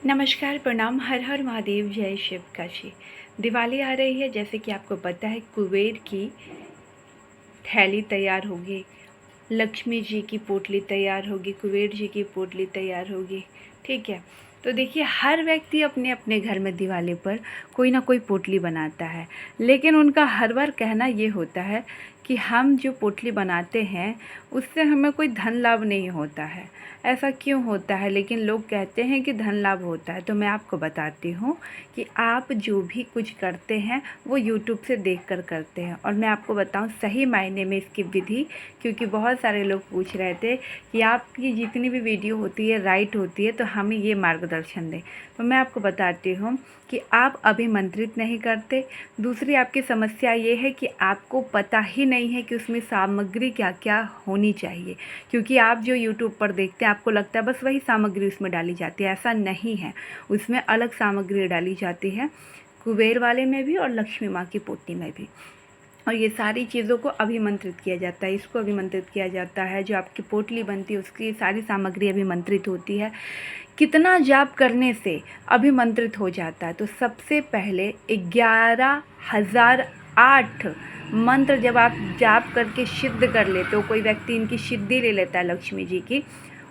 नमस्कार, प्रणाम, हर हर महादेव, जय शिव काशी। दिवाली आ रही है, जैसे कि आपको पता है कुबेर की थैली तैयार होगी, लक्ष्मी जी की पोटली तैयार होगी, कुबेर जी की पोटली तैयार होगी। ठीक है। तो देखिए, हर व्यक्ति अपने अपने घर में दिवाली पर कोई ना कोई पोटली बनाता है, लेकिन उनका हर बार कहना ये होता है कि हम जो पोटली बनाते हैं उससे हमें कोई धन लाभ नहीं होता है। ऐसा क्यों होता है? लेकिन लोग कहते हैं कि धन लाभ होता है। तो मैं आपको बताती हूँ कि आप जो भी कुछ करते हैं वो यूट्यूब से देखकर करते हैं, और मैं आपको बताऊँ सही मायने में इसकी विधि, क्योंकि बहुत सारे लोग पूछ रहे थे कि आपकी जितनी भी वीडियो होती है राइट होती है, तो हमें ये मार्गदर्शन दें। तो मैं आपको बताती हूँ कि आप अभिमंत्रित नहीं करते। दूसरी आपकी समस्या ये है कि आपको पता ही नहीं है कि उसमें सामग्री क्या क्या होनी चाहिए, क्योंकि आप जो यूट्यूब पर देखते हैं आपको लगता है बस वही सामग्री उसमें डाली जाती है। ऐसा नहीं है, उसमें अलग सामग्री डाली जाती है, कुबेर वाले में भी और लक्ष्मी माँ की पोटली में भी। और ये सारी चीज़ों को अभिमंत्रित किया जाता है, इसको अभिमंत्रित किया जाता है। जो आपकी पोटली बनती है उसकी सारी सामग्री अभिमंत्रित होती है। कितना जाप करने से अभिमंत्रित हो जाता है? तो सबसे पहले 11,008 मंत्र जब आप जाप करके सिद्ध कर लेते हो, कोई व्यक्ति इनकी सिद्धि ले लेता है लक्ष्मी जी की,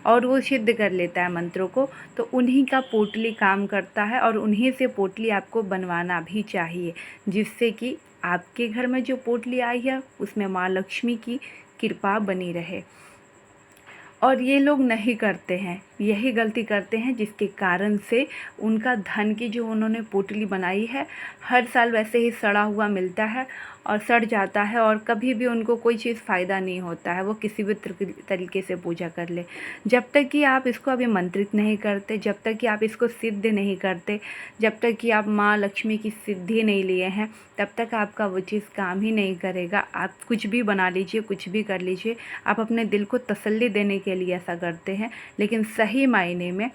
और वो सिद्ध कर लेता है मंत्रों को, तो उन्हीं का पोटली काम करता है, और उन्हीं से पोटली आपको बनवाना भी चाहिए, जिससे कि आपके घर में जो पोटली आई है उसमें माँ लक्ष्मी की कृपा बनी रहे। और ये लोग नहीं करते हैं, यही गलती करते हैं, जिसके कारण से उनका धन की जो उन्होंने पोटली बनाई है हर साल वैसे ही सड़ा हुआ मिलता है और सड़ जाता है, और कभी भी उनको कोई चीज़ फ़ायदा नहीं होता है, वो किसी भी तरीके से पूजा कर ले। जब तक कि आप इसको अभिमंत्रित नहीं करते, जब तक कि आप इसको सिद्ध नहीं करते, जब तक कि आप माँ लक्ष्मी की सिद्धि नहीं लिए हैं, तब तक आपका वो चीज़ काम ही नहीं करेगा। आप कुछ भी बना लीजिए, कुछ भी कर लीजिए, आप अपने दिल को तसल्ली देने के लिए ऐसा करते हैं, लेकिन सही मायने में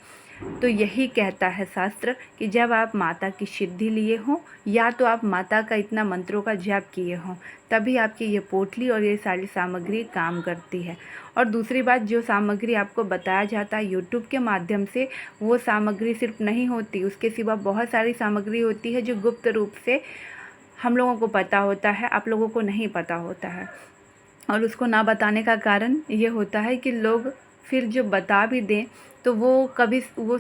तो यही कहता है शास्त्र कि जब आप माता की सिद्धि लिए हों, या तो आप माता का इतना मंत्रों का जाप किए हों, तभी आपकी ये पोटली और ये सारी सामग्री काम करती है। और दूसरी बात, जो सामग्री आपको बताया जाता है यूट्यूब के माध्यम से, वो सामग्री सिर्फ नहीं होती, उसके सिवा बहुत सारी सामग्री होती है जो गुप्त रूप से हम लोगों को पता होता है, आप लोगों को नहीं पता होता है। और उसको ना बताने का कारण ये होता है कि लोग फिर जो बता भी दें तो वो कभी वो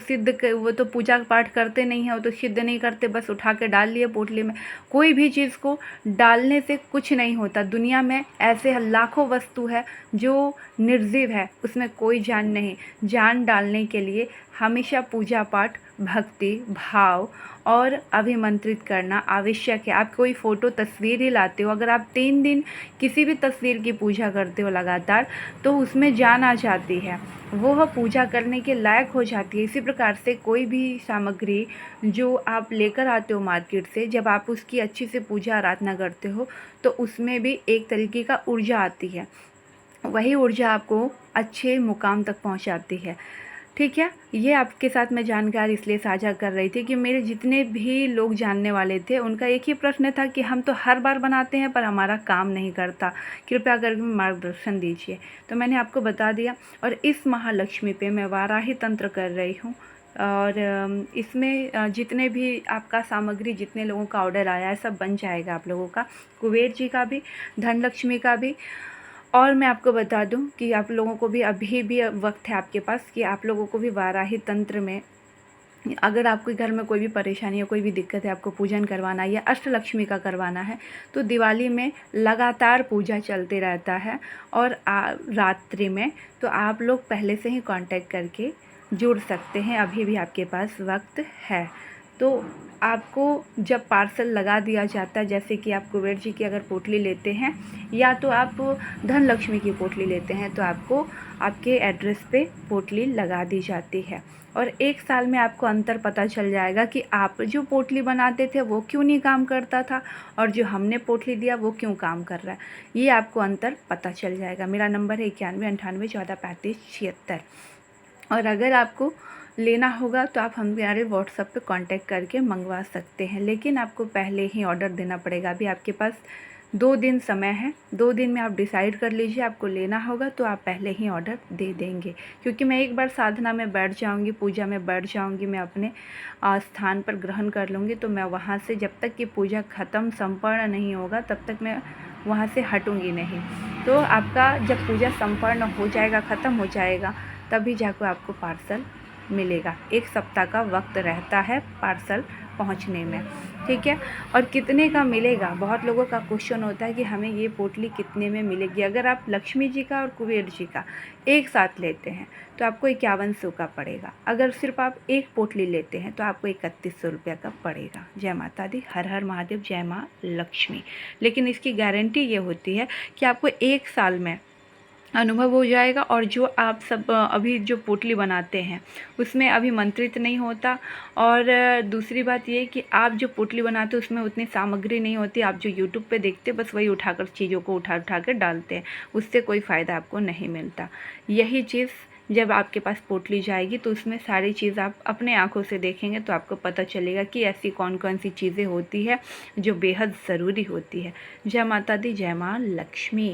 तो पूजा पाठ करते नहीं हैं, वो तो सिद्ध नहीं करते, बस उठा के डाल लिए पोटली में। कोई भी चीज़ को डालने से कुछ नहीं होता। दुनिया में ऐसे लाखों वस्तु है जो निर्जीव है, उसमें कोई जान नहीं। जान डालने के लिए हमेशा पूजा पाठ, भक्ति भाव और अभिमंत्रित करना आवश्यक है। आप कोई फ़ोटो तस्वीर ही लाते हो, अगर आप 3 दिन किसी भी तस्वीर की पूजा करते हो लगातार, तो उसमें जान आ जाती है, वो पूजा करने के लायक हो जाती है। इसी प्रकार से कोई भी सामग्री जो आप लेकर आते हो मार्केट से, जब आप उसकी अच्छी से पूजा आराधना करते हो, तो उसमें भी एक तरीके का ऊर्जा आती है, वही ऊर्जा आपको अच्छे मुकाम तक पहुंचाती है। ठीक है, ये आपके साथ मैं जानकारी इसलिए साझा कर रही थी कि मेरे जितने भी लोग जानने वाले थे उनका एक ही प्रश्न था कि हम तो हर बार बनाते हैं पर हमारा काम नहीं करता, कृपया करके मार्गदर्शन दीजिए। तो मैंने आपको बता दिया। और इस महालक्ष्मी पे मैं वाराही तंत्र कर रही हूँ, और इसमें जितने भी आपका सामग्री, जितने लोगों का ऑर्डर आया है, सब बन जाएगा आप लोगों का, कुबेर जी का भी, धन लक्ष्मी का भी। और मैं आपको बता दूं कि आप लोगों को भी अभी भी वक्त है आपके पास कि आप लोगों को भी वाराही तंत्र में, अगर आपके घर में कोई भी परेशानी है, कोई भी दिक्कत है, आपको पूजन करवाना है या अष्टलक्ष्मी का करवाना है, तो दिवाली में लगातार पूजा चलते रहता है, और रात्रि में तो आप लोग पहले से ही कांटेक्ट करके जुड़ सकते हैं, अभी भी आपके पास वक्त है। तो आपको जब पार्सल लगा दिया जाता है, जैसे कि आप कुबेर जी की अगर पोटली लेते हैं या तो आप धन लक्ष्मी की पोटली लेते हैं, तो आपको आपके एड्रेस पे पोटली लगा दी जाती है, और 1 साल में आपको अंतर पता चल जाएगा कि आप जो पोटली बनाते थे वो क्यों नहीं काम करता था, और जो हमने पोटली दिया वो क्यों काम कर रहा है। ये आपको अंतर पता चल जाएगा। मेरा नंबर है 9198143576। और अगर आपको लेना होगा तो आप हमारे व्हाट्सएप पे कांटेक्ट करके मंगवा सकते हैं, लेकिन आपको पहले ही ऑर्डर देना पड़ेगा। अभी आपके पास 2 दिन समय है, 2 दिन में आप डिसाइड कर लीजिए आपको लेना होगा तो आप पहले ही ऑर्डर दे देंगे। क्योंकि मैं एक बार साधना में बैठ जाऊँगी, पूजा में बैठ जाऊँगी, मैं अपने स्थान पर ग्रहण कर लूँगी, तो मैं वहाँ से जब तक कि पूजा ख़त्म संपन्न नहीं होगा तब तक मैं वहाँ से हटूँगी नहीं। तो आपका जब पूजा संपन्न हो जाएगा, ख़त्म हो जाएगा, तभी जाकर आपको पार्सल मिलेगा। 1 सप्ताह का वक्त रहता है पार्सल पहुंचने में, ठीक है। और कितने का मिलेगा, बहुत लोगों का क्वेश्चन होता है कि हमें ये पोटली कितने में मिलेगी। अगर आप लक्ष्मी जी का और कुबेर जी का एक साथ लेते हैं तो आपको 5100 का पड़ेगा। अगर सिर्फ आप एक पोटली लेते हैं तो आपको 3100 रुपये का पड़ेगा। जय माता दी, हर हर महादेव, जय माँ लक्ष्मी। लेकिन इसकी गारंटी ये होती है कि आपको 1 साल में अनुभव हो जाएगा। और जो आप सब अभी जो पोटली बनाते हैं उसमें अभी मंत्रित नहीं होता। और दूसरी बात ये कि आप जो पोटली बनाते हो उसमें उतनी सामग्री नहीं होती। आप जो यूट्यूब पे देखते बस वही उठाकर चीज़ों को उठा कर डालते हैं, उससे कोई फ़ायदा आपको नहीं मिलता। यही चीज़ जब आपके पास पोटली जाएगी तो उसमें सारी चीज़ आप अपने आँखों से देखेंगे तो आपको पता चलेगा कि ऐसी कौन कौन सी चीज़ें होती है जो बेहद ज़रूरी होती है। जय माता दी, जय माँ लक्ष्मी।